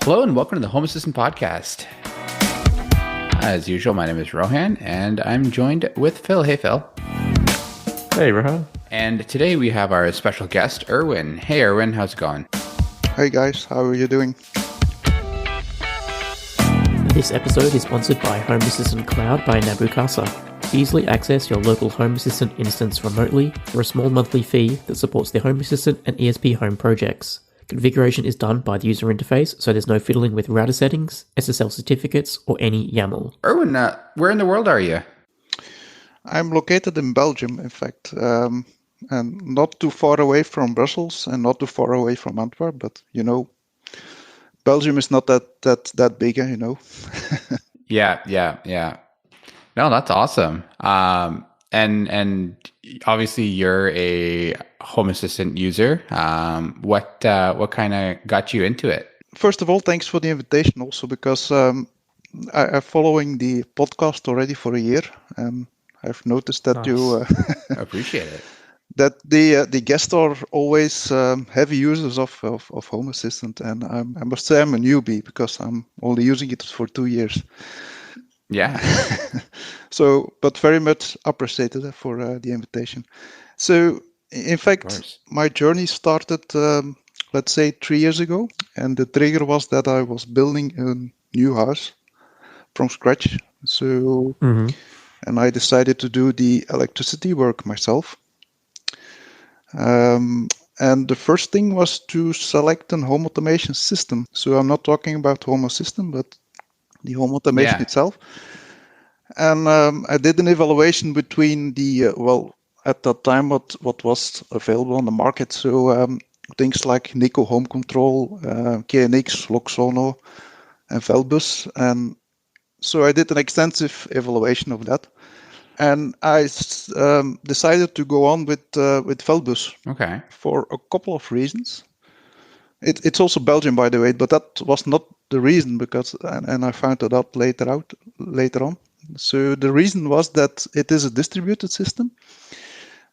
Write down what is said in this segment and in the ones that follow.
Hello and welcome to the Home Assistant Podcast. As usual, my name is Rohan and I'm joined with Phil. Hey, Phil. Hey, Rohan. And today we have our special guest, Erwin. Hey, Erwin, how's it going? Hey guys, how are you doing? This episode is sponsored by Home Assistant Cloud by Nabu Casa. Easily access your local Home Assistant instance remotely for a small monthly fee that supports the Home Assistant and ESP Home projects. Configuration is done by the user interface, so there's no fiddling with router settings, SSL certificates, or any YAML. Erwin, where in the world are you? I'm located in Belgium, in fact, and not too far away from Brussels and not too far away from Antwerp, but Belgium is not that big, Yeah. No, that's awesome. And obviously you're a Home Assistant user. What kind of got you into it? First of all, thanks for the invitation also, because I'm following the podcast already for a year, and I've noticed that Nice. you Appreciate it. that the guests are always heavy users of Home Assistant, and I must say I'm a newbie because I'm only using it for 2 years. Yeah. So, but very much appreciated for the invitation. So, in fact, my journey started, let's say, 3 years ago, and the trigger was that I was building a new house from scratch. So, and I decided to do the electricity work myself. And the first thing was to select a home automation system. So I'm not talking about Home Assistant, but the home automation itself. And I did an evaluation between the, at that time, what was available on the market. So things like Nico Home Control, KNX, Loxono, and Velbus. And so I did an extensive evaluation of that. And I decided to go on with Velbus. Okay. For a couple of reasons. It's also Belgium, by the way, but that was not the reason, because and I found it out later on. So the reason was that it is a distributed system.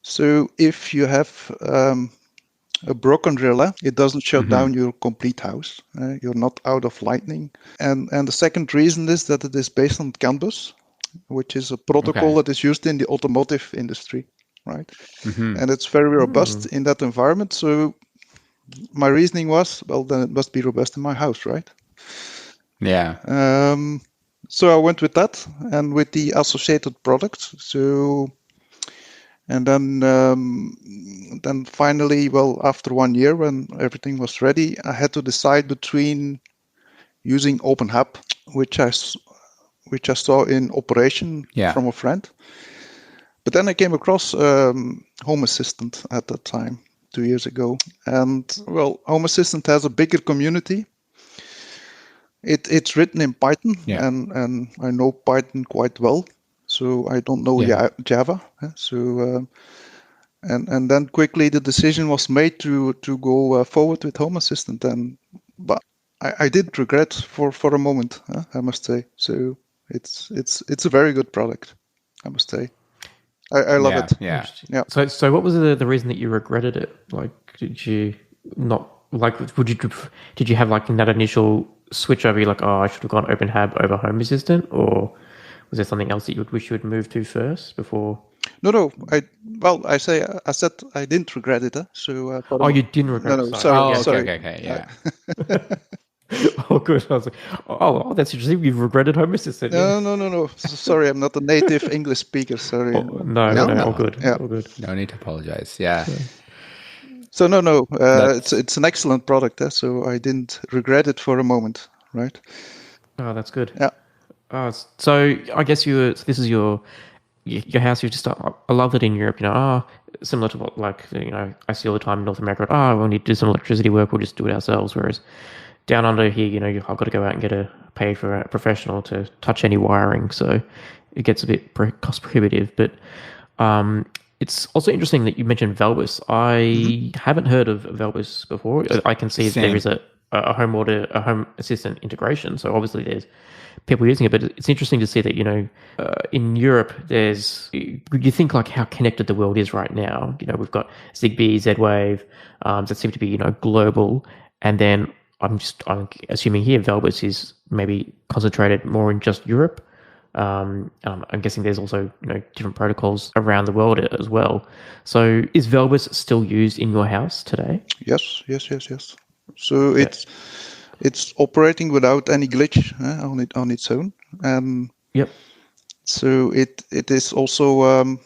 So if you have a broken relay, it doesn't shut down your complete house. You're not out of lightning. And the second reason is that it is based on CAN bus, which is a protocol that is used in the automotive industry, right? And it's very robust in that environment. So my reasoning was, well, then it must be robust in my house, right? Yeah. So I went with that and with the associated products. So, and then finally, after 1 year, when everything was ready, I had to decide between using OpenHAB, which I saw in operation from a friend. But then I came across Home Assistant at that time, 2 years ago. And, Home Assistant has a bigger community. It's written in Python, and I know Python quite well. So I don't know Java. So and then quickly the decision was made to go forward with Home Assistant. But I did regret for a moment, I must say. So it's a very good product, I must say. I love it. Yeah. So what was the reason that you regretted it? Like, did you not like? Did you have like in that initial switch over? You're like, oh, I should have gone OpenHAB over Home Assistant, or was there something else that you would wish you would move to first before? No. I said I didn't regret it. So. You didn't regret it. No. Sorry. Okay. Yeah. Oh, good. I was like, oh, that's interesting. You've regretted Home Assistant. No. Sorry, I'm not a native English speaker. Sorry. No. All good. Yeah. All good. No need to apologize. Yeah. So no. It's an excellent product. So I didn't regret it for a moment. Right. Oh, that's good. Yeah. So I guess this is your house. You just I love that in Europe. Similar to what I see all the time in North America. We need to do some electricity work. We'll just do it ourselves. Whereas down under here, I've got to go out and pay for a professional to touch any wiring, so it gets a bit cost prohibitive. But it's also interesting that you mentioned Velbus. I haven't heard of Velbus before. I can see there is a Home Assistant integration, so obviously there's people using it. But it's interesting to see that in Europe you think like how connected the world is right now. We've got Zigbee, Z-Wave that seem to be global, and then I'm assuming here Velbus is maybe concentrated more in just Europe. I'm guessing there's also different protocols around the world as well. So is Velbus still used in your house today? Yes. So it's operating without any glitch on its own, and Yep. so it is also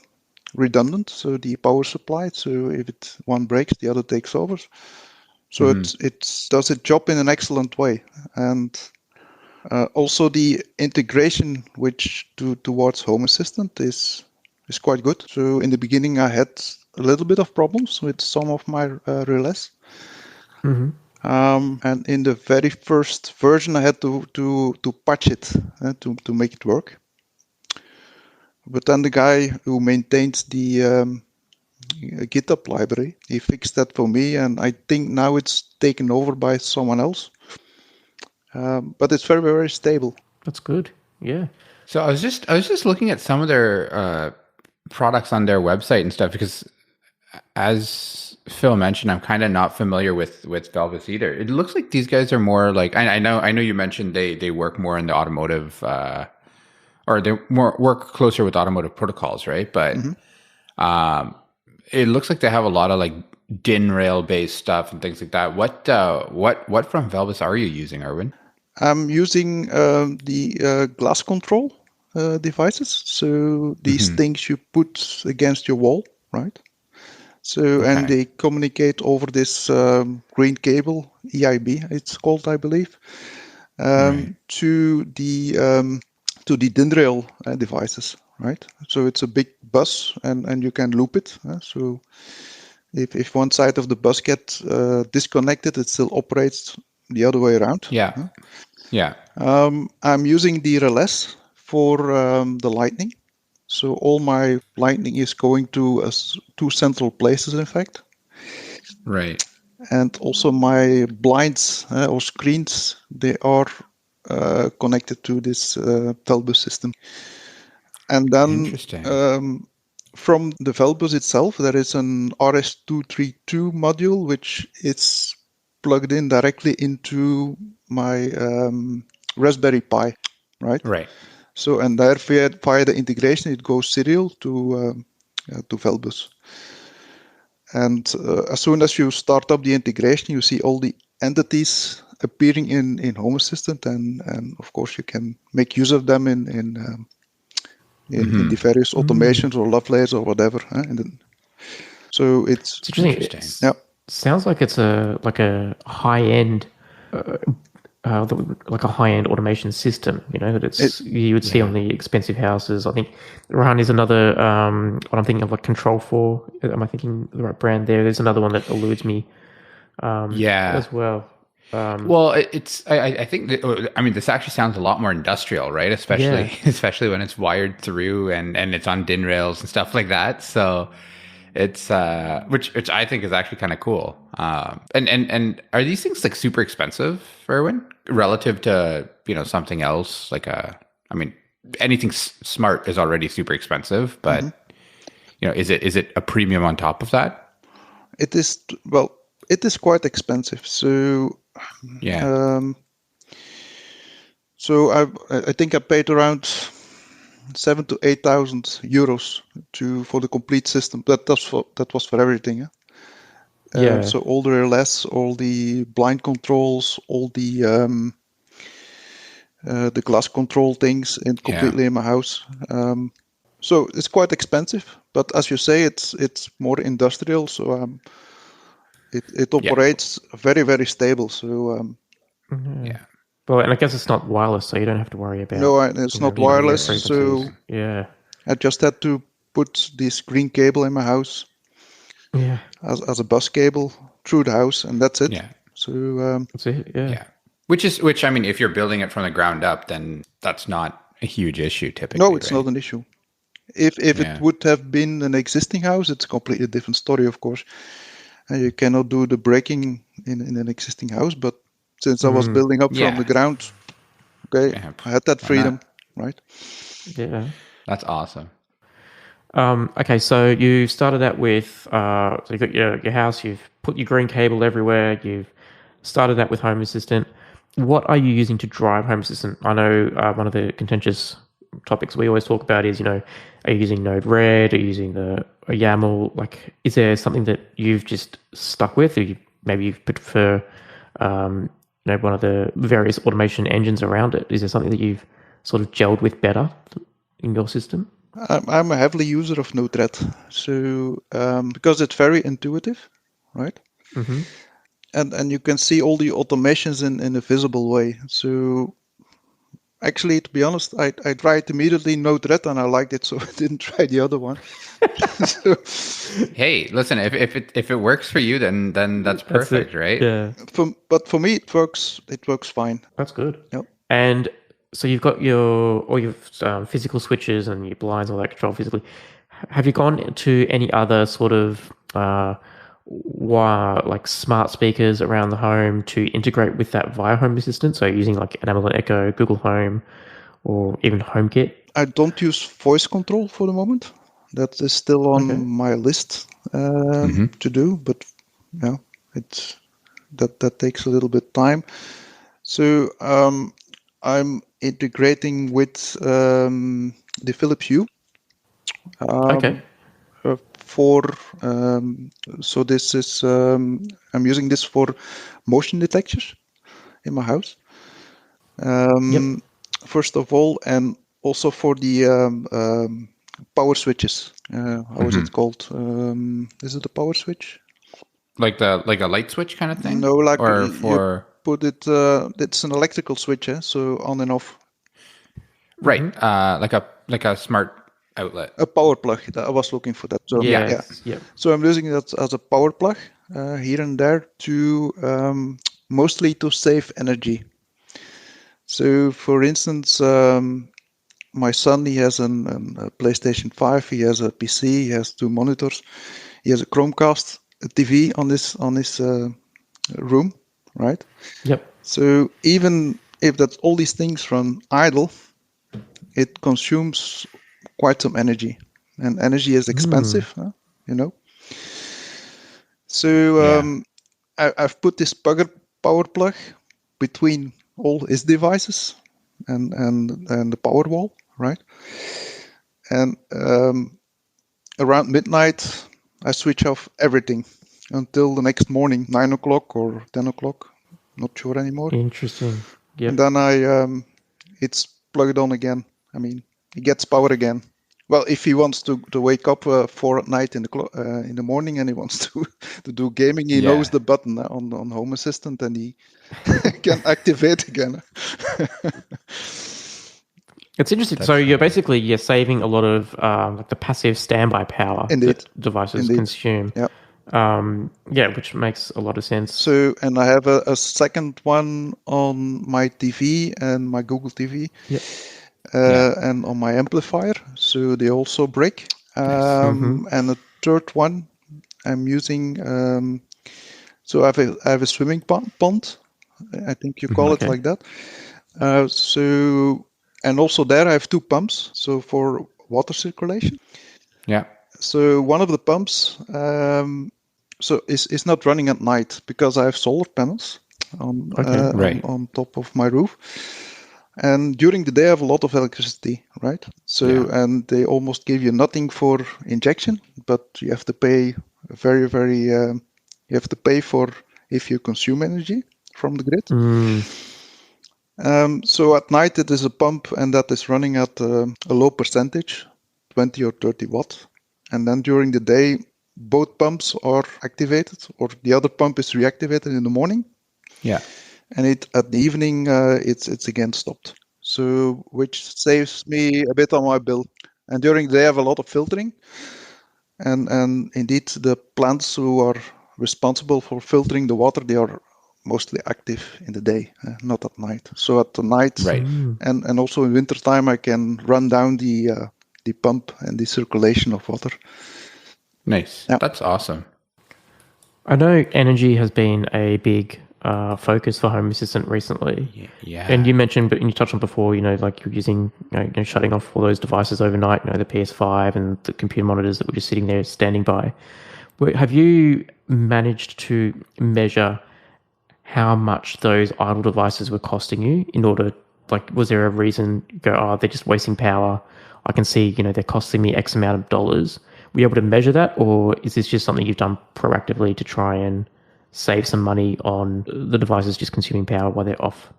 redundant. So the power supply. So if one breaks, the other takes over. So it does its job in an excellent way, and also the integration towards Home Assistant is quite good. So in the beginning, I had a little bit of problems with some of my relais. And in the very first version, I had to patch it to make it work. But then the guy who maintains the GitHub library, he fixed that for me, and I think now it's taken over by someone else. But it's very, very stable. That's good. Yeah. So I was just looking at some of their products on their website and stuff, because as Phil mentioned, I'm kind of not familiar with Velvus either. It looks like these guys are more like, I know you mentioned they work more in the automotive or they work closer with automotive protocols, right? But it looks like they have a lot of like DIN rail based stuff and things like that. What from Velvus are you using, Erwin? I'm using the glass control devices. So these things you put against your wall, right? So and they communicate over this green cable, EIB, it's called, I believe, to the DIN rail devices, right? So it's a big bus, and you can loop it. So if one side of the bus gets disconnected, it still operates the other way around. Yeah. I'm using the relais for the lightning. So all my lightning is going to two central places, in fact. Right. And also my blinds or screens, they are connected to this Velbus system. And then from the Velbus itself, there is an RS-232 module, which is plugged in directly into my Raspberry Pi, right? Right. So, and there via the integration, it goes serial to Velbus. And as soon as you start up the integration, you see all the entities appearing in Home Assistant, and of course you can make use of them in the various automations or love layers or whatever. So it's interesting. Yeah. Sounds like it's a high end. Like a high-end automation system, that you would see on the expensive houses. I think Rohan is another. What I'm thinking of, like Control 4. Am I thinking the right brand there? There's another one that eludes me. As well. Well, I think that, I mean, this actually sounds a lot more industrial, right? Especially when it's wired through and it's on DIN rails and stuff like that. So it's which I think is actually kind of cool. And are these things like super expensive, Erwin, relative to something else? Like anything smart is already super expensive, but is it a premium on top of that? It is. Well, it is quite expensive. So so I think I paid around 7,000 to 8,000 euros for the complete system. That was for everything. So all the relais, all the blind controls, all the glass control things, and completely in my house. So it's quite expensive, but as you say, it's more industrial. So it operates very, very stable. So Well, and I guess it's not wireless, so you don't have to worry about. No, it's not wireless. So I just had to put this green cable in my house. As a bus cable through the house, and that's it. So that's it. Yeah. Which I mean, if you're building it from the ground up, then that's not a huge issue typically. No, it's not an issue. If it would have been an existing house, it's a completely different story, of course. And you cannot do the braking in an existing house. But since I was building up from the ground, I had that freedom, right? Yeah, that's awesome. Okay, so you started out with so you've got your house, you've put your green cable everywhere, you've started out with Home Assistant. What are you using to drive Home Assistant? I know one of the contentious topics we always talk about is, are you using Node-RED? Are you using a YAML? Like, is there something that you've just stuck with, or maybe you prefer, one of the various automation engines around it? Is there something that you've sort of gelled with better in your system? I'm a heavily user of Node-RED, so because it's very intuitive, right? Mm-hmm. And you can see all the automations in a visible way. So actually, to be honest, I tried immediately Node-RED and I liked it, so I didn't try the other one. So, Hey, listen, if it works for you, then that's perfect, right? Yeah. But for me, it works fine. That's good. Yep. And so you've got all your physical switches and your blinds, all that control physically. Have you gone to any other sort of like smart speakers around the home to integrate with that via Home Assistant? So using like an Amazon Echo, Google Home, or even HomeKit? I don't use voice control for the moment. That is still on my list to do, but yeah, that takes a little bit time. So I'm integrating with the Philips Hue. So this is I'm using this for motion detectors in my house. First of all, and also for the power switches. How is it called? Is it a power switch? Like a light switch kind of thing? No, like or for put it. It's an electrical switch, so on and off. Right. Like a smart outlet. A power plug. I was looking for that. So yeah. So I'm using that as a power plug here and there to mostly to save energy. So for instance, my son, he has a PlayStation 5, he has a PC, he has 2 monitors, he has a Chromecast, a TV on his room, right? Yep. So even if that all these things run idle, it consumes quite some energy, and energy is expensive, So I've put this power plug between all his devices and the power wall, right? And around midnight, I switch off everything until the next morning, 9 o'clock or 10 o'clock, not sure anymore. Interesting. Yeah. And then it's plugged on again. I mean, he gets power again. Well, if he wants to wake up 4 at night in the morning and he wants to do gaming, he knows the button on Home Assistant and he can activate again. It's interesting. So you're saving a lot of like the passive standby power that devices consume. Yeah. Which makes a lot of sense. So, and I have a second one on my TV and my Google TV. Yep. And on my amplifier, so they also break. And the third one I'm using. So I have a swimming pond. I think you call it like that. So, and also there I have 2 pumps. So for water circulation. Yeah. So one of the pumps, is not running at night because I have solar panels on top of my roof. And during the day, I have a lot of electricity, right? So, and they almost give you nothing for injection, but you have to pay very, very, you have to pay for if you consume energy from the grid. So at night, it is a pump and that is running at a low percentage, 20 or 30 watts. And then during the day, both pumps are activated or the other pump is reactivated in the morning. Yeah. And at the evening, it's again stopped. So, which saves me a bit on my bill. And during the day, I have a lot of filtering. And indeed, the plants who are responsible for filtering the water, they are mostly active in the day, not at night. So at the night, and also in wintertime, I can run down the pump and the circulation of water. Nice. Yeah. That's awesome. I know energy has been a big focus for Home Assistant recently. Yeah. And you mentioned, but you touched on before, like you're using, shutting off all those devices overnight, the PS5 and the computer monitors that were just sitting there standing by. Have you managed to measure how much those idle devices were costing you in order, like, was there a reason you go, oh, they're just wasting power? I can see, they're costing me X amount of dollars. Were you able to measure that, or is this just something you've done proactively to try and save some money on the devices just consuming power while they're off?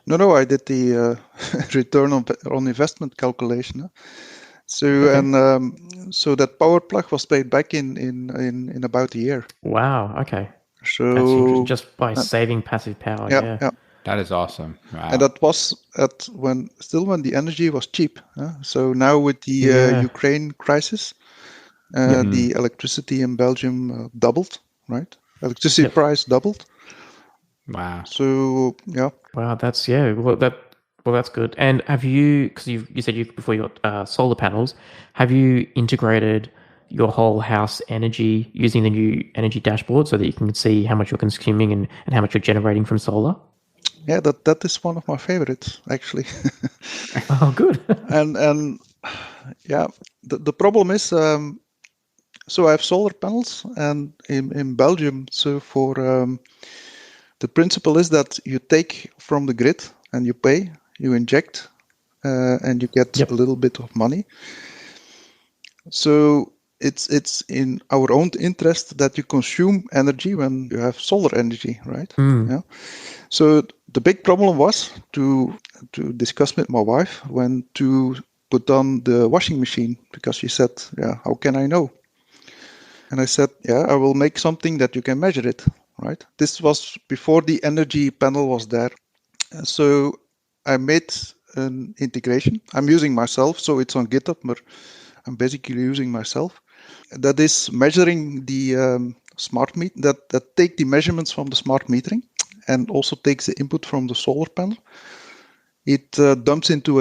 No, I did the return on investment calculation. So Okay. and so that power plug was paid back in about a year. Wow. Okay. So That's interesting. Just by saving passive power. Yeah. yeah. That is awesome. Wow. And that was when the energy was cheap. So now with the Yeah. Ukraine crisis, the electricity in Belgium doubled, right? Electricity price doubled. Wow. So yeah. Wow, that's Well, that's good. And have you? Because you said before you got solar panels, have you integrated your whole house energy using the new energy dashboard so that you can see how much you're consuming and how much you're generating from solar? Yeah, that is one of my favorites actually. Oh, good. and yeah, the problem is, so I have solar panels, and in Belgium, so for the principle is that you take from the grid and you pay, you inject, and you get a little bit of money. So it's in our own interest that you consume energy when you have solar energy, right? Yeah. So the big problem was to discuss with my wife when to put on the washing machine, because she said, yeah, how can I know? And I said, yeah, I will make something that you can measure it, right? This was before the energy panel was there. So I made an integration. I'm using myself, so it's on GitHub, but I'm basically using myself. That is measuring the smart meter, that take the measurements from the smart metering and also takes the input from the solar panel. It dumps it into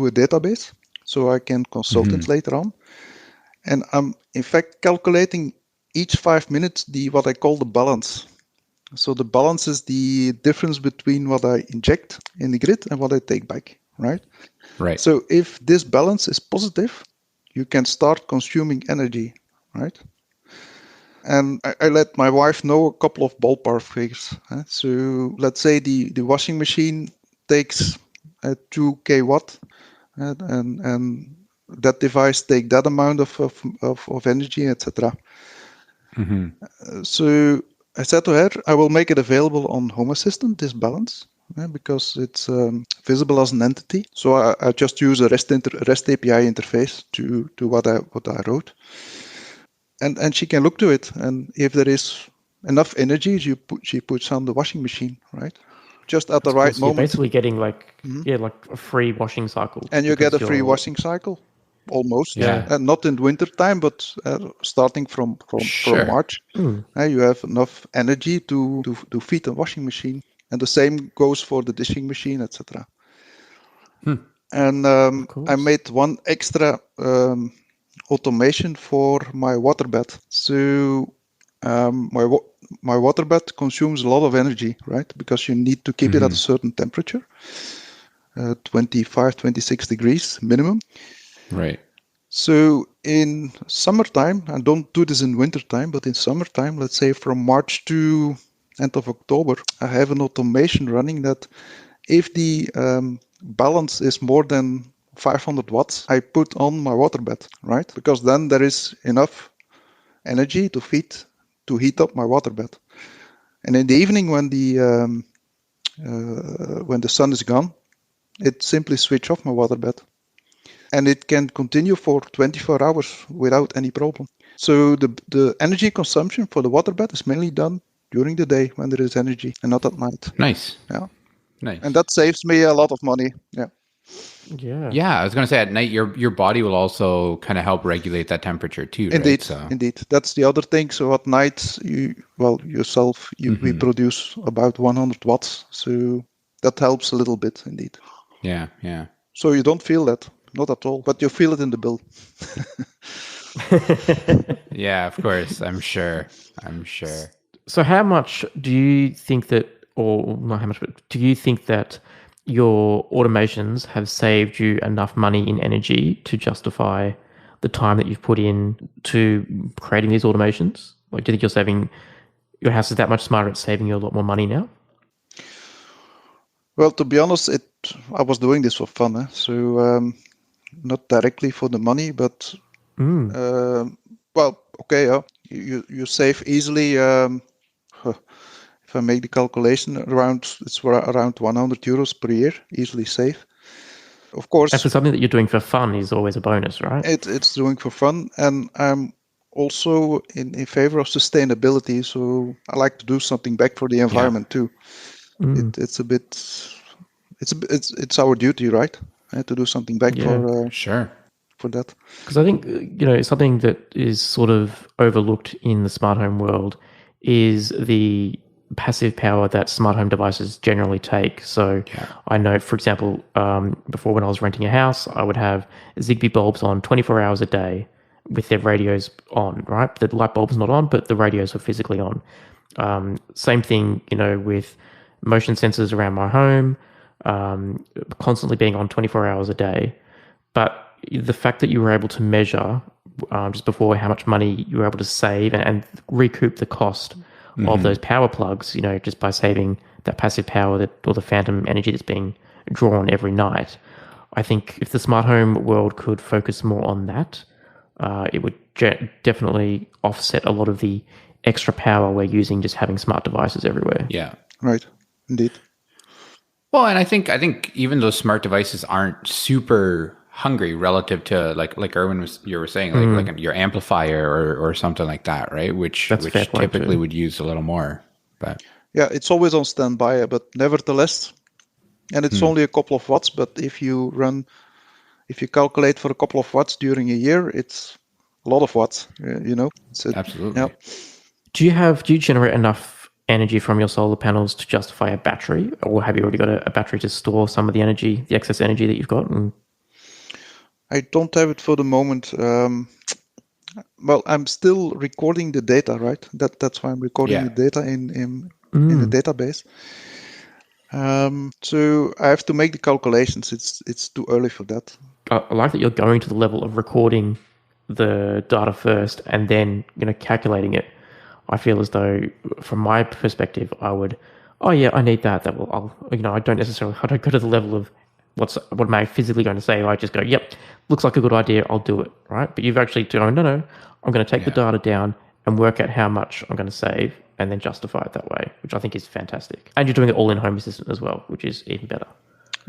a database, so I can consult it later on. And I'm in fact calculating each 5 minutes what I call the balance. So the balance is the difference between what I inject in the grid and what I take back, right? Right. So if this balance is positive, you can start consuming energy, right? And I let my wife know a couple of ballpark figures. So let's say the washing machine takes 2 kW, and that device take that amount of energy, etc. So I said to her, I will make it available on Home Assistant, this balance, because it's visible as an entity. So I just use a REST API interface to what I wrote. And she can look to it. And if there is enough energy, she puts on the washing machine, right? Just at the right So moment. you're basically getting like a free washing cycle. And you get a free washing cycle. Almost, Yeah. And not in winter time, but starting from March, you have enough energy to feed a washing machine, and the same goes for the dishing machine, etc. And I made one extra automation for my waterbed. So my waterbed consumes a lot of energy, right? Because you need to keep it at a certain temperature, 25, 26 degrees minimum. Right. So in summertime, and don't do this in wintertime, but in summertime, let's say from March to end of October, I have an automation running that if the balance is more than 500 watts, I put on my waterbed, right? Because then there is enough energy to heat up my waterbed. And in the evening, when the sun is gone, it simply switch off my waterbed. And it can continue for 24 hours without any problem. So the energy consumption for the waterbed is mainly done during the day when there is energy and not at night. Nice. Yeah. Nice. And that saves me a lot of money. Yeah. Yeah, I was going to say at night your body will also kind of help regulate that temperature too, Indeed, right? So. Indeed. That's the other thing. So at night, we produce about 100 watts. So that helps a little bit, indeed. Yeah. So you don't feel that, not at all, but you feel it in the bill. Yeah, of course. I'm sure. So how much do you think that, or not how much, but do you think that your automations have saved you enough money in energy to justify the time that you've put in to creating these automations? Like, do you think you're saving your house is that much smarter, it's saving you a lot more money now? Well, to be honest, I was doing this for fun, so not directly for the money, but well, okay, you save easily. If I make the calculation, it's around 100 euros per year, easily save. Of course, and for something that you're doing for fun is always a bonus, right? It's doing for fun, and I'm also in favor of sustainability. So I like to do something back for the environment too. It's a bit, it's our duty, right? To do something back Sure. for that. Because I think, something that is sort of overlooked in the smart home world is the passive power that smart home devices generally take. So I know, for example, before when I was renting a house, I would have Zigbee bulbs on 24 hours a day with their radios on, right? The light bulb's not on, but the radios are physically on. Same thing, with motion sensors around my home, constantly being on 24 hours a day. But the fact that you were able to measure just before how much money you were able to save and recoup the cost of those power plugs, just by saving that passive power or the phantom energy that's being drawn every night. I think if the smart home world could focus more on that, it would definitely offset a lot of the extra power we're using just having smart devices everywhere. Yeah. Right. Indeed. Well, and I think even those smart devices aren't super hungry relative to like Erwin you were saying, like your amplifier or something like that, right? Which typically would use a little more. But yeah, it's always on standby, but nevertheless, and it's only a couple of watts, but if you calculate for a couple of watts during a year, it's a lot of watts, absolutely. Yeah. Do you generate enough energy from your solar panels to justify a battery, or have you already got a battery to store some of the energy, the excess energy that you've got? I don't have it for the moment. Well, I'm still recording the data, right? That's why I'm recording the data in the database. So I have to make the calculations. It's too early for that. I like that you're going to the level of recording the data first and then calculating it. I feel as though, from my perspective, I would, I need that. That will, I don't go to the level of what am I physically going to say. I just go, yep, looks like a good idea. I'll do it, right? But you've actually gone, no, I'm going to take the data down and work out how much I'm going to save and then justify it that way, which I think is fantastic. And you're doing it all in Home Assistant as well, which is even better.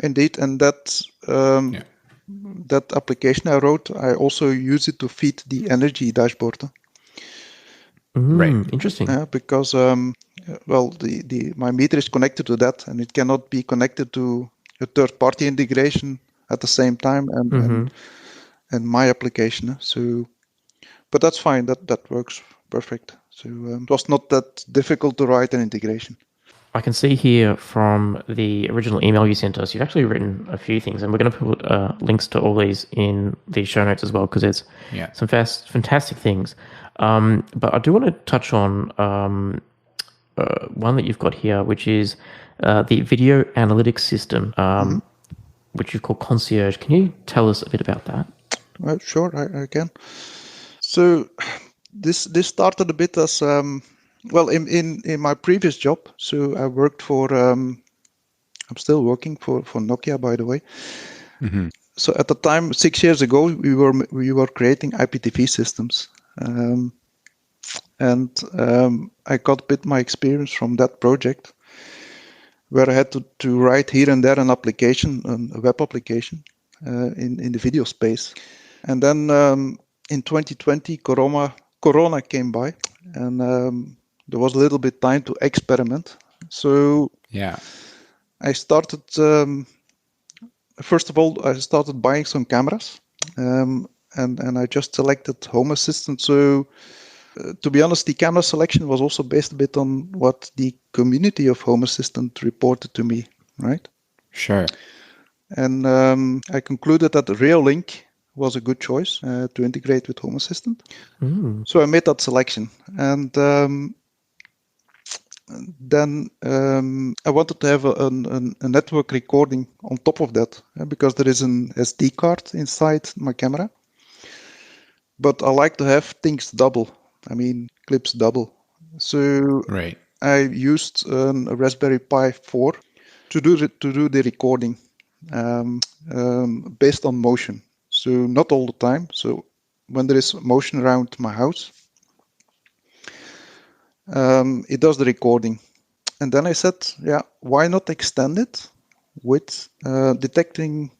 Indeed, and that application I wrote, I also use it to feed the energy dashboard. Right, interesting. Because my meter is connected to that, and it cannot be connected to a third-party integration at the same time, and my application. So, but that's fine. That works perfect. So it was not that difficult to write an integration. I can see here from the original email you sent us, you've actually written a few things, and we're going to put links to all these in the show notes as well, because it's some fantastic things. But I do want to touch on one that you've got here, which is the video analytics system, which you call Concierge. Can you tell us a bit about that? Sure, I can. So this started a bit as in my previous job. So I worked for I'm still working for Nokia, by the way. So at the time, 6 years ago, we were creating IPTV systems, and I got a bit my experience from that project, where I had to write here and there an application, a web application, in the video space. And then in 2020, Corona came by, and there was a little bit time to experiment. So I started. First of all, I started buying some cameras, and I just selected Home Assistant. So, to be honest, the camera selection was also based a bit on what the community of Home Assistant reported to me, right? Sure. And I concluded that the Reolink was a good choice to integrate with Home Assistant. So I made that selection, and then I wanted to have a network recording on top of that, because there is an SD card inside my camera. But I like to have things double. I mean, clips double. So Right. I used a Raspberry Pi 4 to do the recording based on motion. So not all the time. So when there is motion around my house, it does the recording. And then I said, yeah, why not extend it with detecting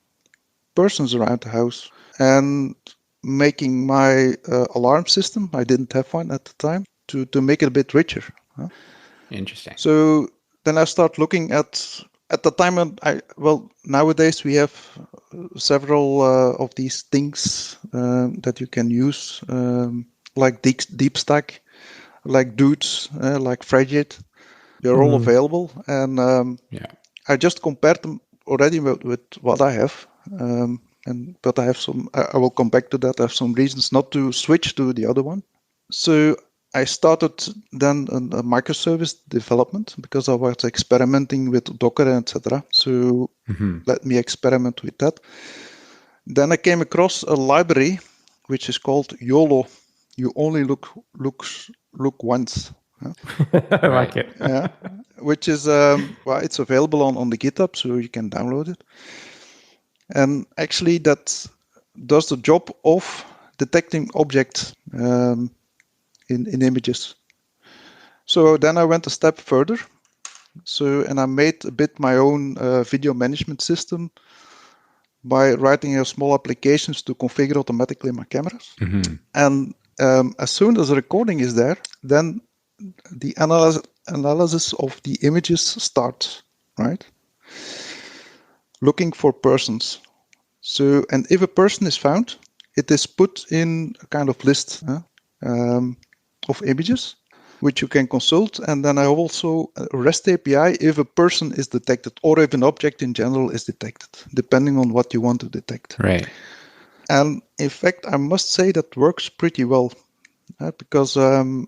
persons around the house and making my alarm system, I didn't have one at the time, to make it a bit richer. Huh? Interesting. So then I start looking at the time, nowadays we have several of these things that you can use, like DeepStack, like Dudes, like Frigid. They're all available, and I just compared them already with what I have. But I have some. I will come back to that. I have some reasons not to switch to the other one. So I started then a microservice development because I was experimenting with Docker, etc. So let me experiment with that. Then I came across a library which is called YOLO. You only look once. I like it. Yeah, which is it's available on the GitHub, so you can download it. And actually, that does the job of detecting objects in images. So then I went a step further. And I made a bit my own video management system by writing small applications to configure automatically my cameras. And as soon as the recording is there, then the analysis of the images starts, right? Looking for persons. So, and if a person is found, it is put in a kind of list of images, which you can consult. And then I have also a REST API if a person is detected or if an object in general is detected, depending on what you want to detect. Right. And in fact, I must say that works pretty well because the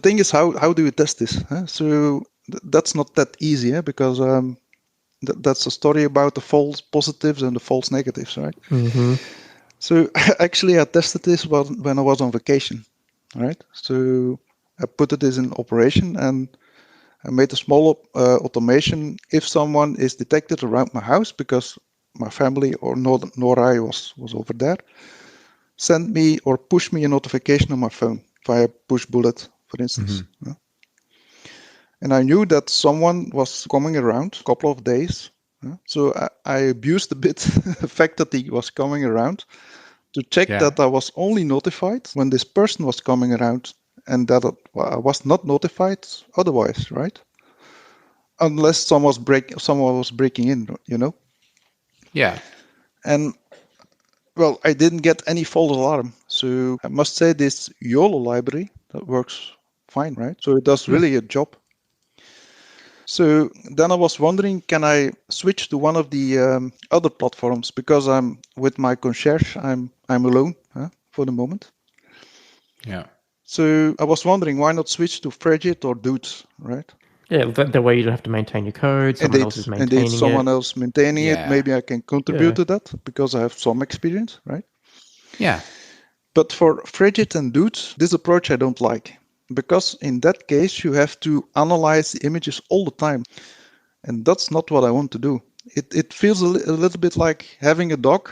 thing is, how do you test this? So that's not that easy because that's a story about the false positives and the false negatives, right? So actually, I tested this when I was on vacation, right? So I put it in operation and I made a small automation. If someone is detected around my house because my family or nor I was over there, send me or push me a notification on my phone via push bullet, for instance. And I knew that someone was coming around a couple of days. So I abused a bit the fact that he was coming around to check that I was only notified when this person was coming around and that I was not notified otherwise, right? Unless someone was breaking in, you know? Yeah. And well, I didn't get any false alarm. So I must say this YOLO library, that works fine, right? So it does really a job. So then I was wondering, can I switch to one of the other platforms? Because I'm with my concierge, I'm alone for the moment. Yeah. So I was wondering, why not switch to Frigid or Dudes, right? Yeah, that way you don't have to maintain your code. Someone else is maintaining someone it. else maintaining it. Yeah. Maybe I can contribute to that because I have some experience, right? Yeah. But for Frigid and Dudes, this approach I don't like. Because in that case, you have to analyze the images all the time. And that's not what I want to do. It feels a little bit like having a dog,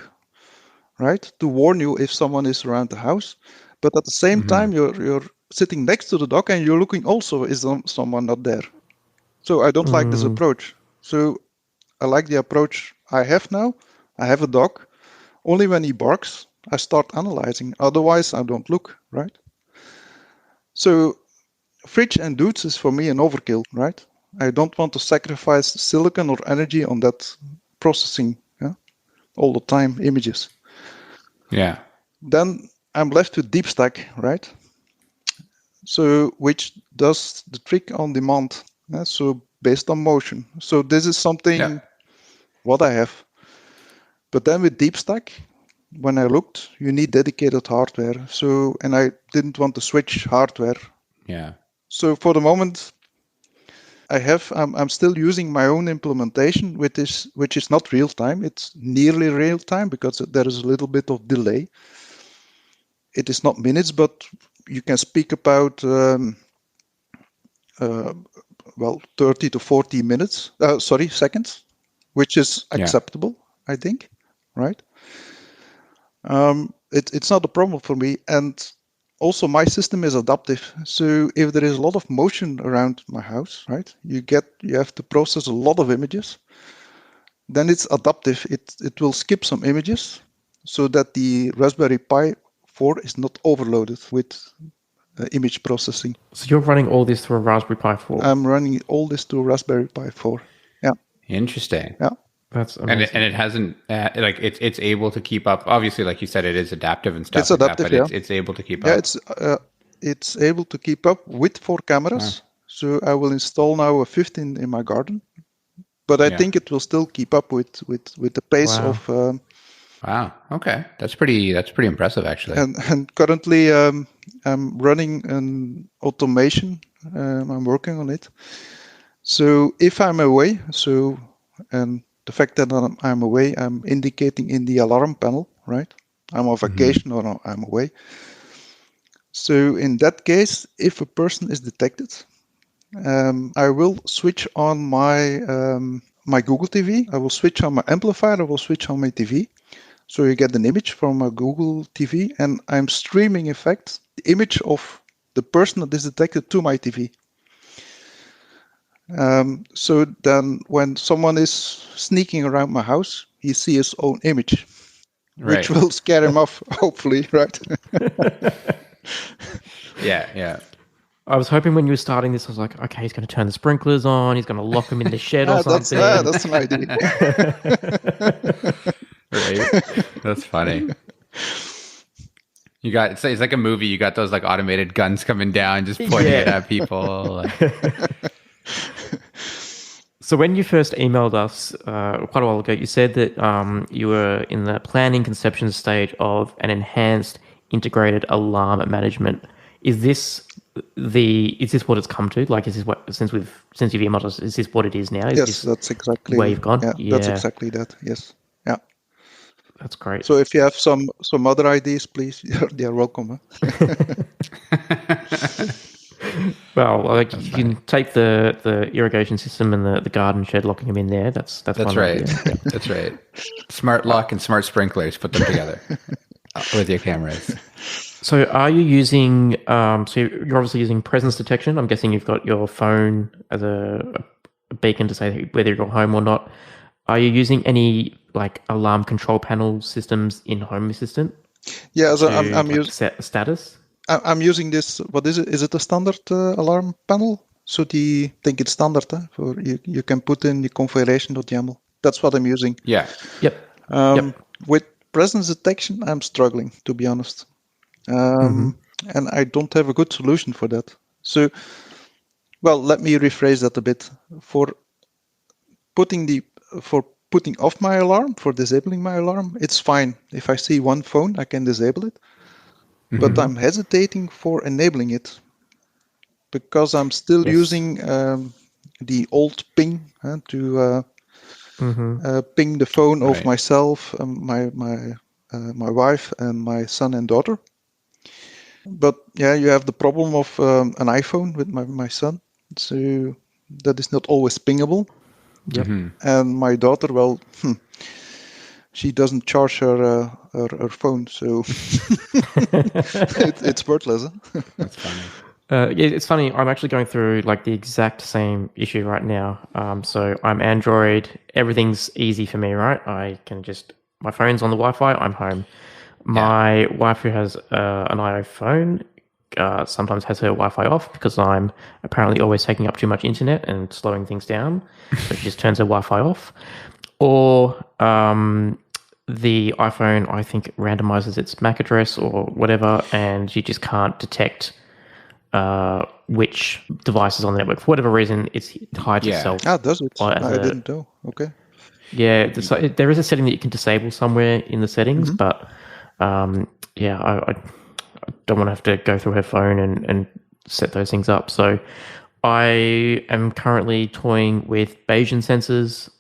right? To warn you if someone is around the house. But at the same time, you're sitting next to the dog and you're looking also, is someone not there? So I don't like this approach. So I like the approach I have now. I have a dog. Only when he barks, I start analyzing. Otherwise, I don't look, right? So Fridge and Dudes is for me an overkill, right? I don't want to sacrifice silicon or energy on that processing all the time images. Yeah. Then I'm left with DeepStack, right? So which does the trick on demand. So based on motion. So this is something what I have. But then with DeepStack, when I looked, you need dedicated hardware. So and I didn't want to switch hardware. Yeah. So for the moment, I'm still using my own implementation, which is not real time. It's nearly real time because there is a little bit of delay. It is not minutes, but you can speak about 30 to 40 minutes. Seconds, which is acceptable, I think. Right. It's not a problem for me, and also my system is adaptive. So if there is a lot of motion around my house, right, you have to process a lot of images. Then it's adaptive. It will skip some images so that the Raspberry Pi 4 is not overloaded with image processing. So you're running all this through a Raspberry Pi 4? I'm running all this through Raspberry Pi 4. Yeah. Interesting. Yeah. That's amazing. And it hasn't it's able to keep up. Obviously, like you said, it is adaptive and stuff. It's adaptive, but it's able to keep up. Yeah, it's able to keep up with 4 cameras. Wow. So I will install now a 5th in my garden, but I think it will still keep up with the pace of. Wow. Okay, that's pretty impressive, actually. And currently, I'm running an automation. I'm working on it. So if I'm away, and the fact that I'm away, I'm indicating in the alarm panel, right? I'm on vacation or I'm away. So in that case, if a person is detected, I will switch on my my Google TV. I will switch on my amplifier. I will switch on my TV. So you get an image from a Google TV, and I'm streaming, in fact, the image of the person that is detected to my TV. So then when someone is sneaking around my house, he sees his own image, which will scare him off, hopefully, right? Yeah. I was hoping when you were starting this, I was like, okay, he's going to turn the sprinklers on, he's going to lock him in the shed or something. That's an idea. Right? That's funny. You got it's like a movie. You got those like automated guns coming down, just pointing it at people. So when you first emailed us quite a while ago, you said that you were in the planning conception stage of an enhanced integrated alarm management. Is this what it's come to? Like, is this what since you've emailed us? Is this what it is now? Yes, that's exactly where you've gone. Yeah, that's exactly that. Yes, yeah. That's great. So if you have some other ideas, please, you're welcome. Huh? Well, like you can take the irrigation system and the garden shed, locking them in there. That's right. Yeah. That's right. Smart lock and smart sprinklers. Put them together with your cameras. So, are you using? So you're obviously using presence detection. I'm guessing you've got your phone as a beacon to say whether you're home or not. Are you using any like alarm control panel systems in Home Assistant? Yeah, so I'm using set status. I'm using this. What is it? Is it a standard alarm panel? So I think it's standard. For you can put in the configuration.yaml. That's what I'm using. Yeah. Yep. With presence detection, I'm struggling, to be honest, and I don't have a good solution for that. So, well, let me rephrase that a bit. For putting off my alarm, for disabling my alarm, it's fine. If I see one phone, I can disable it. But I'm hesitating for enabling it because I'm still using the old ping to ping the phone of myself, my wife, and my son and daughter. But yeah, you have the problem of an iPhone with my son, so that is not always pingable. Yep. And my daughter, well, she doesn't charge her phone, so it's worthless. Huh? That's funny. Yeah, it's funny. I'm actually going through like the exact same issue right now. So I'm Android. Everything's easy for me, right? My phone's on the Wi-Fi. I'm home. My wife, who has an iPhone, sometimes has her Wi-Fi off because I'm apparently always taking up too much internet and slowing things down. So she just turns her Wi-Fi off. Or the iPhone, I think, randomizes its MAC address or whatever, and you just can't detect which device is on the network. For whatever reason, it hides itself. Does it? I didn't know. Okay. Yeah, there is a setting that you can disable somewhere in the settings, but I don't want to have to go through her phone and set those things up. So I am currently toying with Bayesian sensors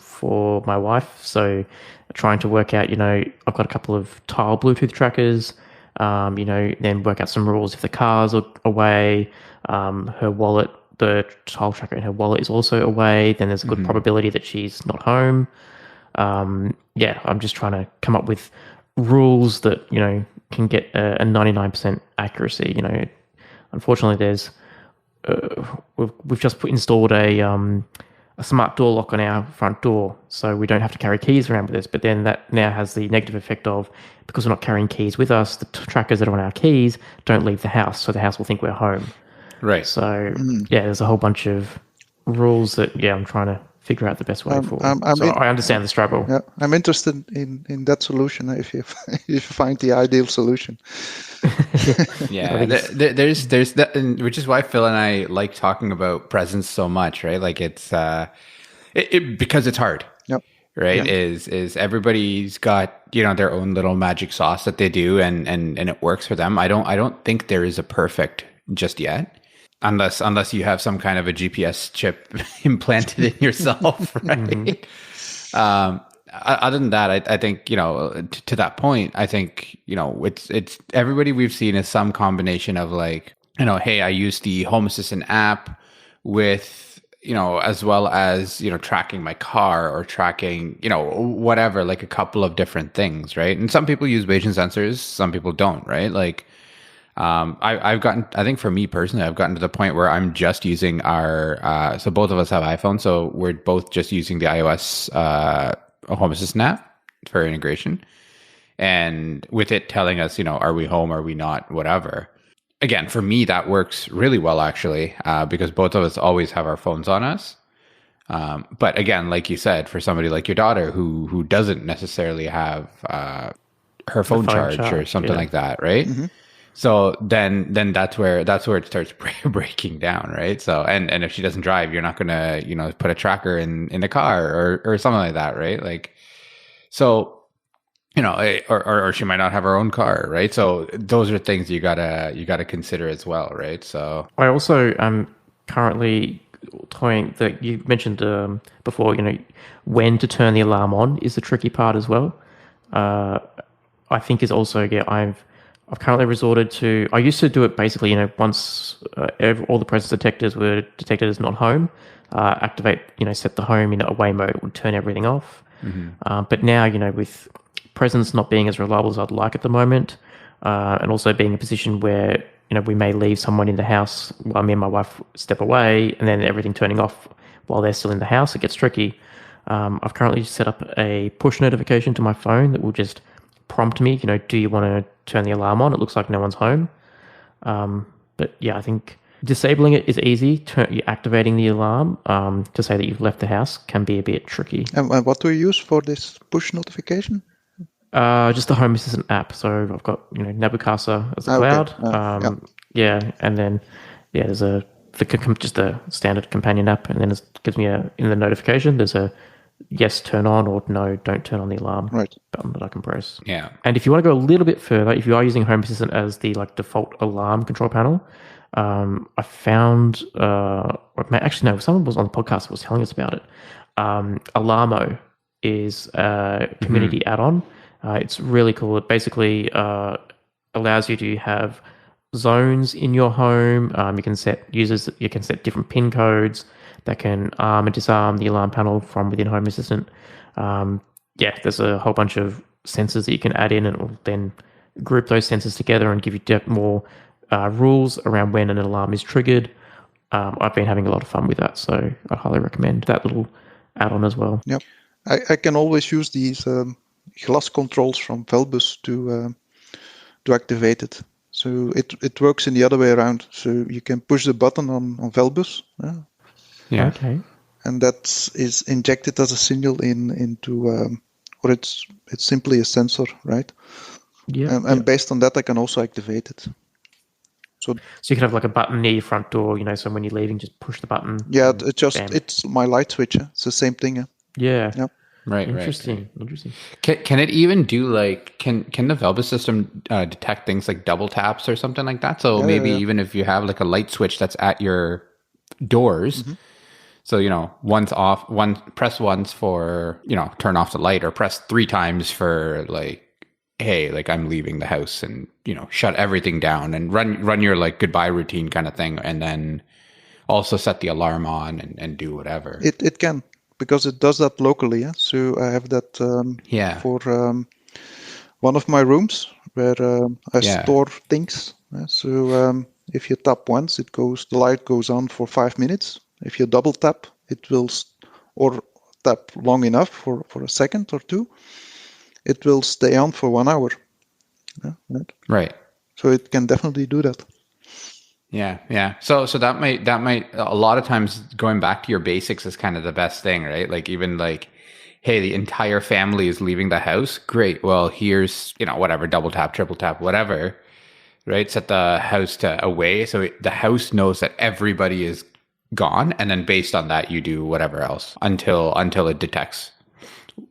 for my wife. So trying to work out, I've got a couple of tile Bluetooth trackers. Then work out some rules if the car's away, her wallet, the child tracker in her wallet is also away, then there's a good probability that she's not home. I'm just trying to come up with rules that, can get a 99% accuracy. Unfortunately, there's we've just installed a smart door lock on our front door, so we don't have to carry keys around with us. But then that now has the negative effect of, because we're not carrying keys with us, the trackers that are on our keys don't leave the house, so the house will think we're home. Right. So there's a whole bunch of rules that I'm trying to figure out the best way forward. I understand the struggle. Yeah, I'm interested in that solution if you if you find the ideal solution. Yeah, there's that, which is why Phil and I like talking about presence so much, right? Like it's because it's hard. Yep. Right? Yeah. Is everybody's got their own little magic sauce that they do, and it works for them. I don't think there is a perfect just yet. Unless you have some kind of a GPS chip implanted in yourself, right? Other than that, I think to that point, I think it's everybody we've seen is some combination of like hey, I use the Home Assistant app with as well as tracking my car or tracking whatever, like a couple of different things, right? And some people use Bayesian sensors, some people don't, right? Like. I think for me personally, I've gotten to the point where I'm just using our, so both of us have iPhones, so we're both just using the iOS Home Assistant app for integration. And with it telling us, are we home, are we not, whatever. Again, for me, that works really well, actually, because both of us always have our phones on us. But again, like you said, for somebody like your daughter who doesn't necessarily have her phone charge or something like that, right? Mm-hmm. So then that's where it starts breaking down, right? So and if she doesn't drive, you're not gonna put a tracker in the car or something like that, right? Like, so or she might not have her own car, right? So those are things you gotta consider as well, right? So I also am currently toying that you mentioned before. When to turn the alarm on is the tricky part as well. I think is also I've currently resorted to. I used to do it basically, once all the presence detectors were detected as not home, activate, set the home in away mode, it would turn everything off. Mm-hmm. But now, with presence not being as reliable as I'd like at the moment, and also being in a position where, we may leave someone in the house while me and my wife step away, and then everything turning off while they're still in the house, it gets tricky. I've currently set up a push notification to my phone that will just prompt me, do you want to turn the alarm on? It looks like no one's home. But yeah, I think disabling it is easy. Activating the alarm to say that you've left the house can be a bit tricky. And what do you use for this push notification? Just the Home Assistant app. So I've got Nabu Casa as a cloud. Yeah, and then there's just a standard companion app, and then it gives me in the notification there's a yes, turn on, or no, don't turn on the alarm button that I can press. Yeah. And if you want to go a little bit further, if you are using Home Assistant as the default alarm control panel, I found, actually no, someone was on the podcast that was telling us about it. Alarmo is a community add-on. It's really cool. It basically allows you to have zones in your home. You can set different PIN codes that can arm and disarm the alarm panel from within Home Assistant. There's a whole bunch of sensors that you can add in, and it will then group those sensors together and give you more rules around when an alarm is triggered. I've been having a lot of fun with that, so I highly recommend that little add-on as well. Yep. I can always use these glass controls from Velbus to activate it. So it works in the other way around. So you can push the button on Velbus. Yeah. Okay. And that is injected as a signal into, or it's simply a sensor, right? Yeah. And based on that, I can also activate it. So you can have like a button near your front door, so when you're leaving, just push the button. Yeah, it's my light switch. It's the same thing. Yeah. Yep. Right. Interesting. Can it even do can the Velbus system detect things like double taps or something like that? So even if you have like a light switch that's at your doors, so one's off, press once for turn off the light, or press 3 times for like hey, like I'm leaving the house, and shut everything down and run your like goodbye routine kind of thing, and then also set the alarm on and do whatever. It can, because it does that locally. Yeah? So I have that for one of my rooms where I store things. So if you tap once, the light goes on for 5 minutes. If you double tap, it will, or tap long enough for a second or two, it will stay on for 1 hour. Right. So it can definitely do that. Yeah. So that might a lot of times going back to your basics is kind of the best thing, right? Like even like, hey, the entire family is leaving the house. Great. Well, here's, whatever, double tap, triple tap, whatever, right? Set the house to away. So the house knows that everybody is gone. And then based on that, you do whatever else until it detects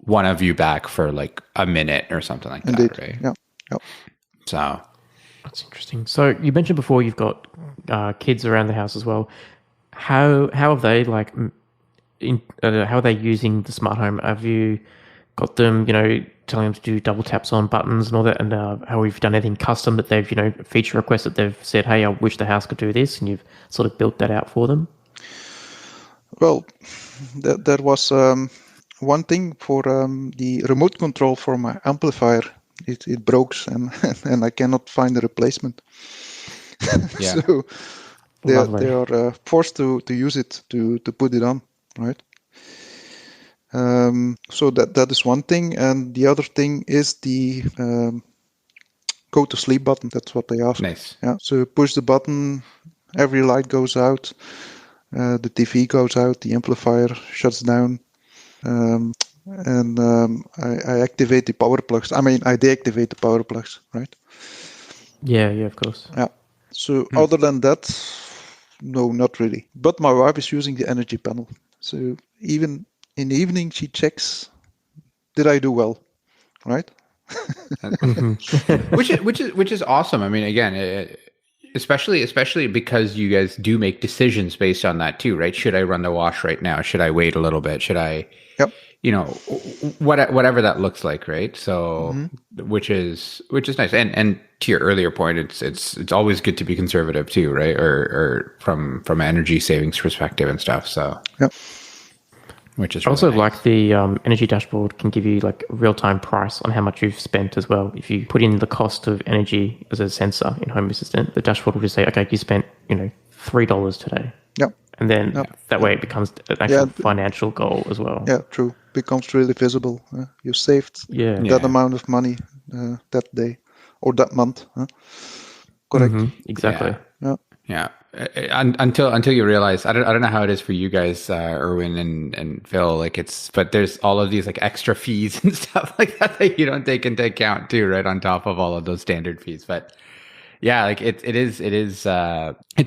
one of you back for like a minute or something like Indeed. that, right? Yeah. So that's interesting. So you mentioned before you've got kids around the house as well. How are they like? How are they using the smart home? Have you got them, telling them to do double taps on buttons and all that? And how have you done anything custom that they've, feature requests that they've said, hey, I wish the house could do this, and you've sort of built that out for them? Well, there was one thing for the remote control for my amplifier. It broke, and I cannot find a replacement. yeah. So they are forced to use it to put it on, right? So that is one thing, and the other thing is the go to sleep button. That's what they ask. Nice. Yeah. So push the button, every light goes out, the TV goes out, the amplifier shuts down, and I activate the power plugs. I deactivate the power plugs, right? Yeah, of course. Yeah. So other than that, no, not really. But my wife is using the energy panel. So even in the evening, she checks, did I do well, right? which is awesome. I mean, again, especially because you guys do make decisions based on that too, right? Should I run the wash right now? Should I wait a little bit? Should I, whatever that looks like, right? So, which is nice. And to your earlier point, it's always good to be conservative too, right? Or from an energy savings perspective and stuff. So, which is really also nice. Like the energy dashboard can give you like a real-time price on how much you've spent as well. If you put in the cost of energy as a sensor in Home Assistant, the dashboard will just say, okay, you spent $3 today. Yeah. And then that way it becomes an actual financial goal as well. Yeah, true. Becomes really visible. You saved that amount of money that day or that month. Correct. Exactly. Yeah. Until you realize, I don't know how it is for you guys, Erwin and Phil, but there's all of these like extra fees and stuff like that you don't take into account too, right? On top of all of those standard fees. But yeah, like it's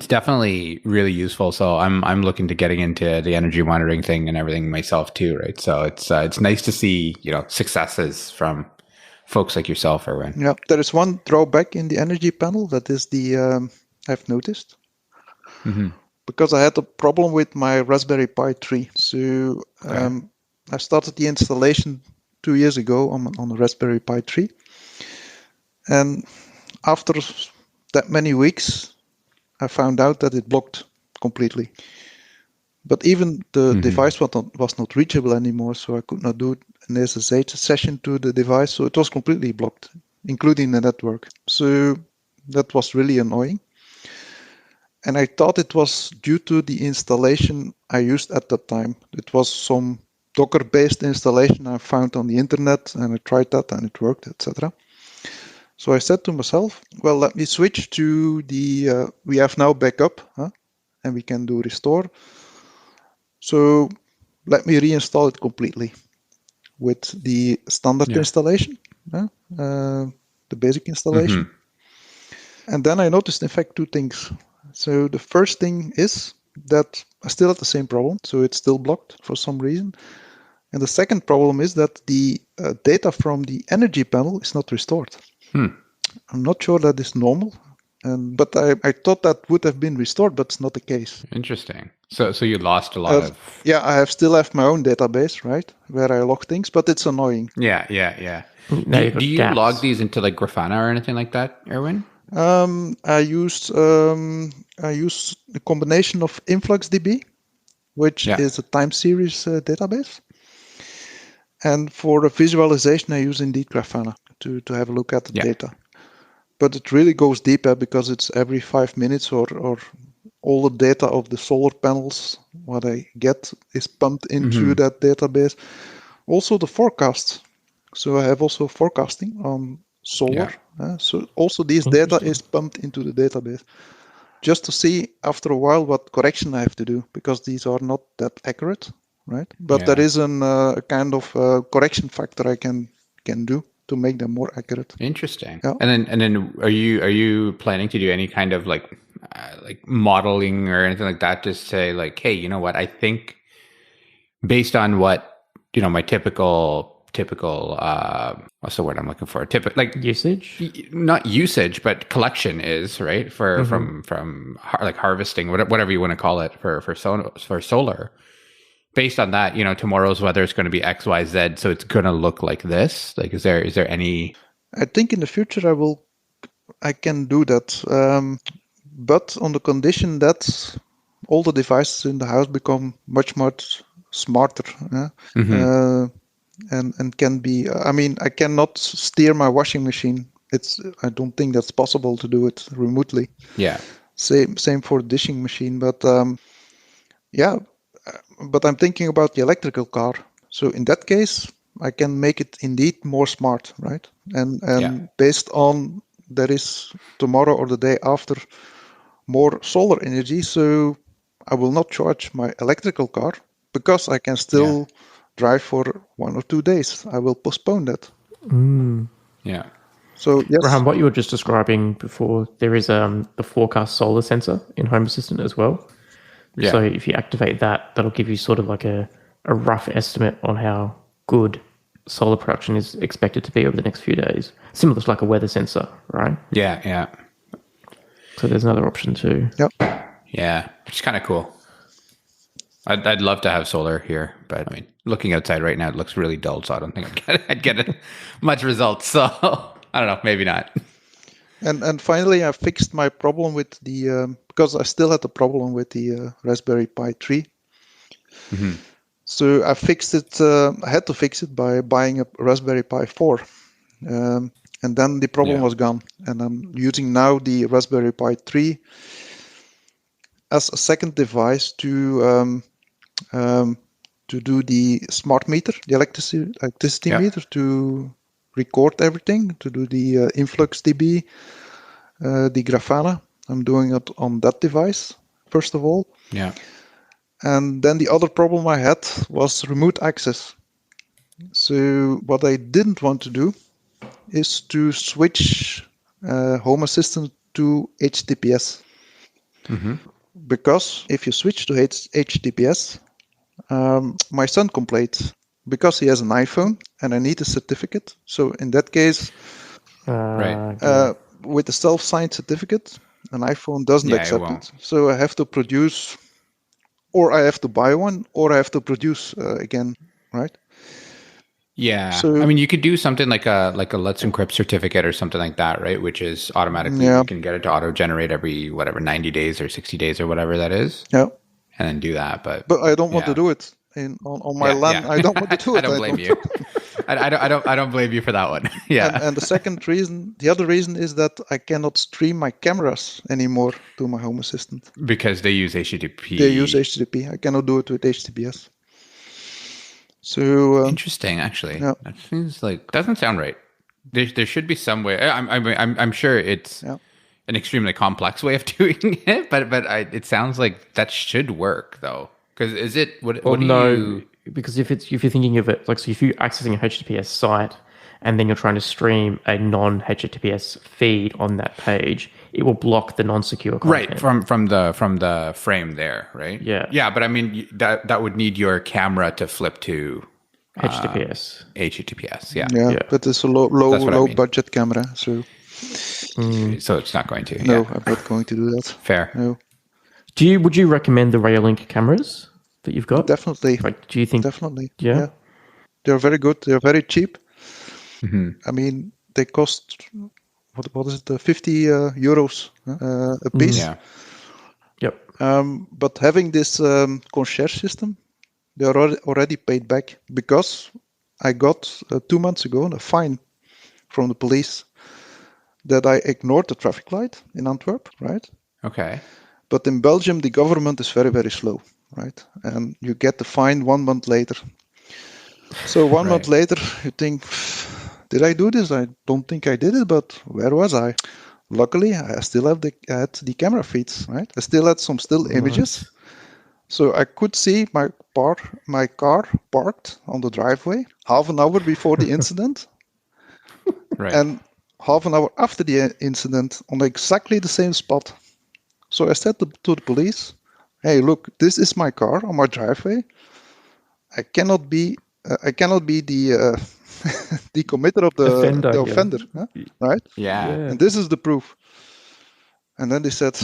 definitely really useful. So I'm looking to getting into the energy monitoring thing and everything myself too, right? So it's nice to see, successes from folks like yourself, Erwin. Yeah, there is one drawback in the energy panel that is I've noticed. Because I had a problem with my Raspberry Pi 3. So I started the installation 2 years ago on the Raspberry Pi 3. And after that many weeks, I found out that it blocked completely. But even the device was not reachable anymore, so I could not do an SSH session to the device. So it was completely blocked, including the network. So that was really annoying. And I thought it was due to the installation I used at that time. It was some Docker-based installation I found on the internet, and I tried that and it worked, etc. So I said to myself, well, let me switch to the, we have now backup, and we can do restore. So let me reinstall it completely with the standard installation, the basic installation. And then I noticed, in fact, two things. So the first thing is that I still have the same problem. So it's still blocked for some reason. And the second problem is that the data from the energy panel is not restored. I'm not sure that is normal. But I thought that would have been restored, but it's not the case. Interesting. So you lost a lot of. Yeah, I still have my own database, right, where I log things, but it's annoying. Yeah. Now you've got Do you gaps. log these into like Grafana or anything like that, Erwin? I use a combination of InfluxDB, which is a time series database, and for the visualization, I use indeed Grafana to have a look at the data. But it really goes deeper because it's every 5 minutes or all the data of the solar panels, what I get is pumped into that database. Also the forecasts. So I have also forecasting on solar. So also this data is pumped into the database just to see after a while what correction I have to do, because these are not that accurate, right? But there is a kind of correction factor I can do to make them more accurate. Interesting. Yeah. And then are you planning to do any kind of like modeling or anything like that to say like, hey, you know what, I think based on what, you know, my typical what's the word I'm looking for? Like usage? Not usage, but collection is, right? For from like harvesting, whatever you want to call it for solar. Based on that, you know, tomorrow's weather is going to be X, Y, Z, so it's going to look like this. Like, is there any? I think in the future I can do that, but on the condition that all the devices in the house become much smarter, and can be. I mean, I cannot steer my washing machine. I don't think that's possible to do it remotely. Yeah. Same for dishing machine, but But I'm thinking about the electrical car. So in that case, I can make it indeed more smart, right? And based on there is tomorrow or the day after more solar energy, so I will not charge my electrical car because I can still drive for 1 or 2 days. I will postpone that. Yeah. So yes. Rohan, what you were just describing before, there is the forecast solar sensor in Home Assistant as well. Yeah. So if you activate that, that'll give you sort of like a rough estimate on how good solar production is expected to be over the next few days. Similar to like a weather sensor, right? Yeah. So there's another option too. Yep. Yeah, which is kind of cool. I'd love to have solar here, but I mean, looking outside right now, it looks really dull, so I don't think I'd get much results. So I don't know, maybe not. And finally, I fixed my problem with the because I still had the problem with the Raspberry Pi 3. So I fixed it. I had to fix it by buying a Raspberry Pi 4, and then the problem was gone. And I'm using now the Raspberry Pi 3 as a second device to do the smart meter, the electricity meter, to record everything, to do the InfluxDB, the Grafana. I'm doing it on that device, first of all. Yeah. And then the other problem I had was remote access. So what I didn't want to do is to switch Home Assistant to HTTPS. Because if you switch to HTTPS, my son complained because he has an iPhone and I need a certificate. So in that case, with a self-signed certificate, an iPhone doesn't accept it. So I have to produce, or I have to buy one, or I have to produce again, right? Yeah. So, I mean, you could do something like a Let's Encrypt certificate or something like that, right? Which is automatically, you can get it to auto-generate every, 90 days or 60 days or whatever that is. Yeah. And then do that. But I don't want to do it. On my LAN, I don't want to do it. I don't blame you. I don't blame you for that one. Yeah. And the other reason is that I cannot stream my cameras anymore to my Home Assistant. Because they use HTTP. They use HTTP. I cannot do it with HTTPS. So interesting, actually. Yeah. That seems like doesn't sound right. There should be some way. I'm sure it's an extremely complex way of doing it, but it sounds like that should work though. Because is it what do you? Because if you're thinking of it like, so if you're accessing a HTTPS site and then you're trying to stream a non-HTTPS feed on that page, it will block the non-secure content. Right, from the frame there, right? Yeah. Yeah, but I mean that would need your camera to flip to HTTPS. HTTPS, yeah. Yeah, but it's a low budget camera, so So it's not going to. No, Yeah. I'm not going to do that. Fair. No, Would you recommend the Railink cameras that you've got? definitely. Like, do you think? Definitely. Yeah. They're very good. They're very cheap. Mm-hmm. I mean, they cost, what is it, 50 euros a piece. Yeah. Yep. But having this concierge system, they are already paid back because I got 2 months ago a fine from the police that I ignored the traffic light in Antwerp, right? Okay. But in Belgium, the government is very, very slow, right? And you get the fine 1 month later. So one month later, you think, did I do this? I don't think I did it, but where was I? Luckily, I still had the camera feeds, right? I still had some still images. Nice. So I could see my car parked on the driveway half an hour before the incident, Right. and half an hour after the incident on exactly the same spot. So I said to the police, "Hey, look, this is my car on my driveway. I cannot be the the committer of the offender, huh? Right? Yeah. And this is the proof." And then they said,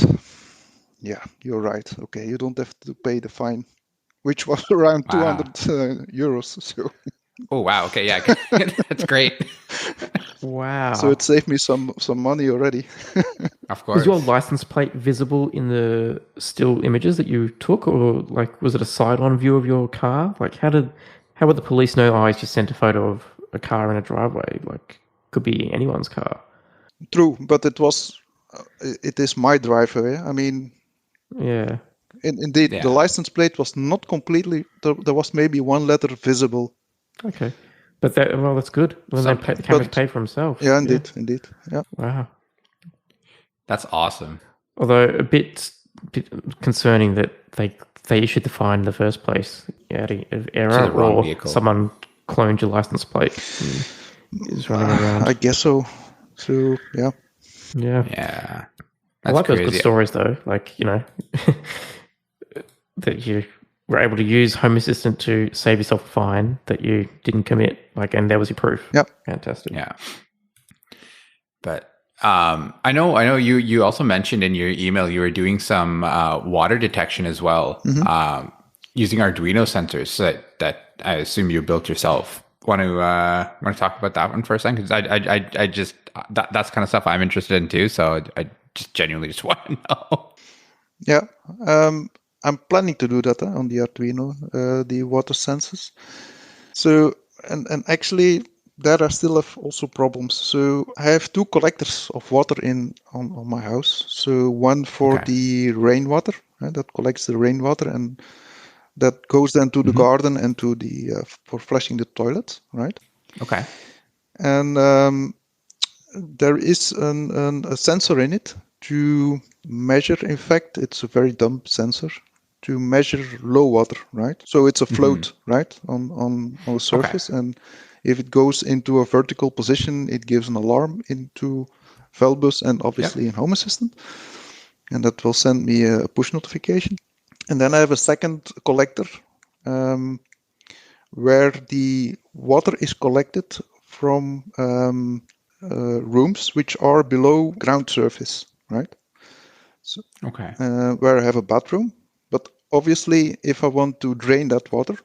"Yeah, you're right. Okay, you don't have to pay the fine," which was around Wow. 200 euros. So, Oh wow. Okay. Yeah. That's great. Wow. so it saved me some money already. Of course. Was your license plate visible in the still images that you took, or like was it a side-on view of your car? Like how would the police know? Oh, he's just sent a photo of a car in a driveway. Like could be anyone's car. True, but it is my driveway. I mean, Yeah. indeed, Yeah. the license plate was not completely. There was maybe one letter visible. Okay. But that's good. When the cameras pay for themselves. Yeah, indeed. Yeah. Wow. That's awesome. Although a bit concerning that they issued the fine in the first place out of error, the wrong or vehicle. someone cloned your license plate and is running around. I guess so. So yeah. Yeah. Yeah. I That's like those crazy. good stories though. Like, that you were able to use Home Assistant to save yourself a fine that you didn't commit. Like, and there was your proof. Yeah. Fantastic. Yeah. But I know you also mentioned in your email you were doing some water detection as well, using Arduino sensors that I assume you built yourself. Want to talk about that one for a second? Because I just that's kind of stuff I'm interested in too. So I just genuinely just want to know. Yeah. I'm planning to do that on the Arduino, the water sensors. So and actually there are still also problems. So I have 2 collectors of water on my house. So one for the rainwater that collects the rainwater, and that goes then to the garden and to the for flushing the toilet, right? Okay. And there is a sensor in it to measure. In fact, it's a very dumb sensor to measure low water, right? So it's a float, right, on the surface, and if it goes into a vertical position, it gives an alarm into Velbus and obviously in Home Assistant, and that will send me a push notification. And then I have a second collector where the water is collected from rooms which are below ground surface, right? So, where I have a bathroom. But obviously, if I want to drain that water,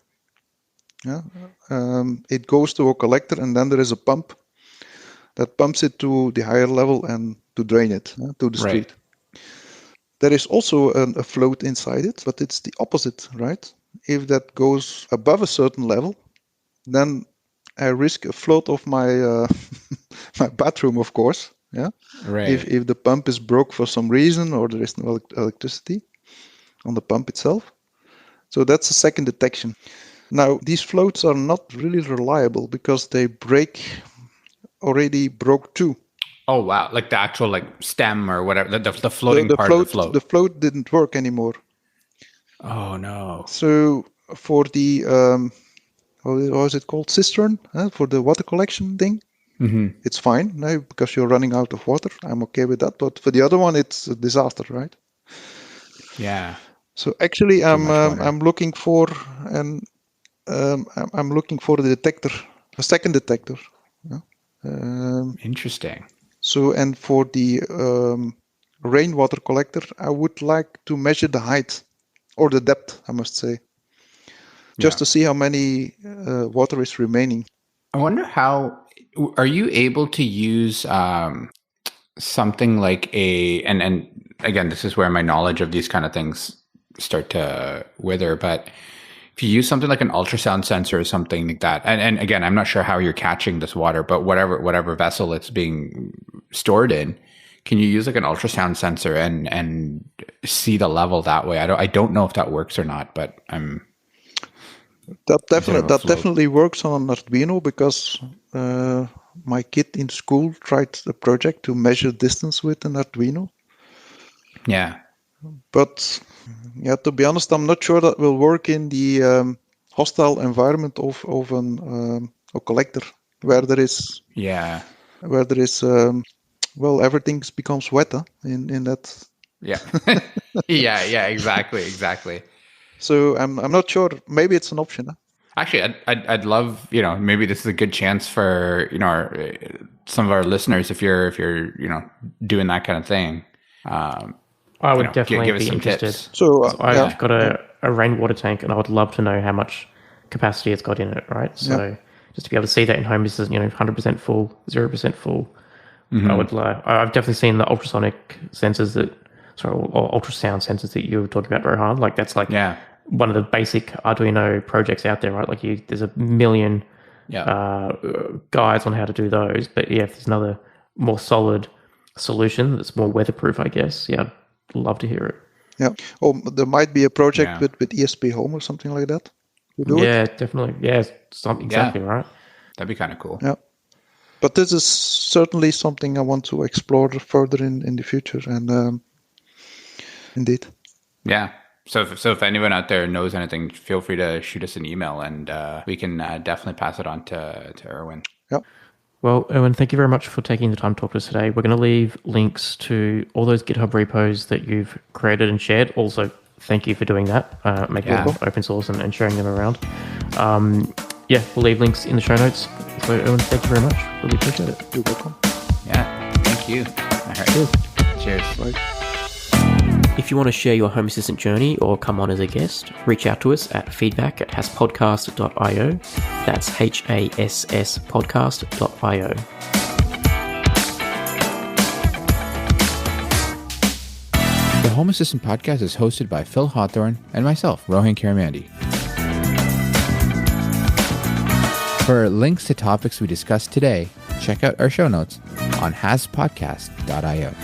it goes to a collector, and then there is a pump that pumps it to the higher level and to drain it to the street. There is also a float inside it, but it's the opposite, right? If that goes above a certain level, then I risk a float of my my bathroom, of course. Yeah. Right. If the pump is broke for some reason, or there is no electricity on the pump itself. So that's a second detection. Now, these floats are not really reliable because they already broke too. Oh wow! Like the actual stem or whatever, the floating part of the float. The float didn't work anymore. Oh no! So for the what is it called, cistern, for the water collection thing, it's fine now because you're running out of water. I'm okay with that. But for the other one, it's a disaster, right? Yeah. So actually, I'm looking for I'm looking for the detector, a second detector. Interesting. So, and for the rainwater collector, I would like to measure the height or the depth, I must say, just to see how many water is remaining. I wonder are you able to use something like and again, this is where my knowledge of these kind of things start to wither, but if you use something like an ultrasound sensor or something like that, and again, I'm not sure how you're catching this water, but whatever vessel it's being stored in, can you use like an ultrasound sensor and see the level that way? I don't know if that works or not, but that definitely works on an Arduino, because my kid in school tried a project to measure distance with an Arduino. Yeah. But yeah, to be honest, I'm not sure that will work in the hostile environment of a collector, where there is well, everything becomes wet in that. Yeah. yeah, exactly. So I'm not sure. Maybe it's an option. Huh? Actually, I'd love, maybe this is a good chance for some of our listeners, if you're doing that kind of thing. I would definitely be interested. Tips. So I've got a rainwater tank, and I would love to know how much capacity it's got in it, right? So just to be able to see that in home, this is 100% full, 0% full. Mm-hmm. I've definitely seen the ultrasonic sensors or ultrasound sensors that you were talking about, Rohan. Like that's one of the basic Arduino projects out there, right? Like there's a million guides on how to do those, but if there's another more solid solution that's more weatherproof, I guess, I'd love to hear it. Yeah. Oh, there might be a project with ESP Home or something like that. Definitely. Yeah, exactly right. That'd be kind of cool. Yeah. But this is certainly something I want to explore further in the future. And indeed. Yeah. So if anyone out there knows anything, feel free to shoot us an email, and we can definitely pass it on to Erwin. Yeah. Well, Erwin, thank you very much for taking the time to talk to us today. We're going to leave links to all those GitHub repos that you've created and shared. Also, thank you for doing that, making them open source and sharing them around. We'll leave links in the show notes. So, Erwin, thank you very much. Really appreciate it. You're welcome. Yeah, thank you. All right. Cheers. Bye. If you want to share your Home Assistant journey or come on as a guest, reach out to us at feedback@hasspodcast.io. That's HASS podcast.io. The Home Assistant podcast is hosted by Phil Hawthorne and myself, Rohan Karamandi. For links to topics we discussed today, check out our show notes on hasspodcast.io.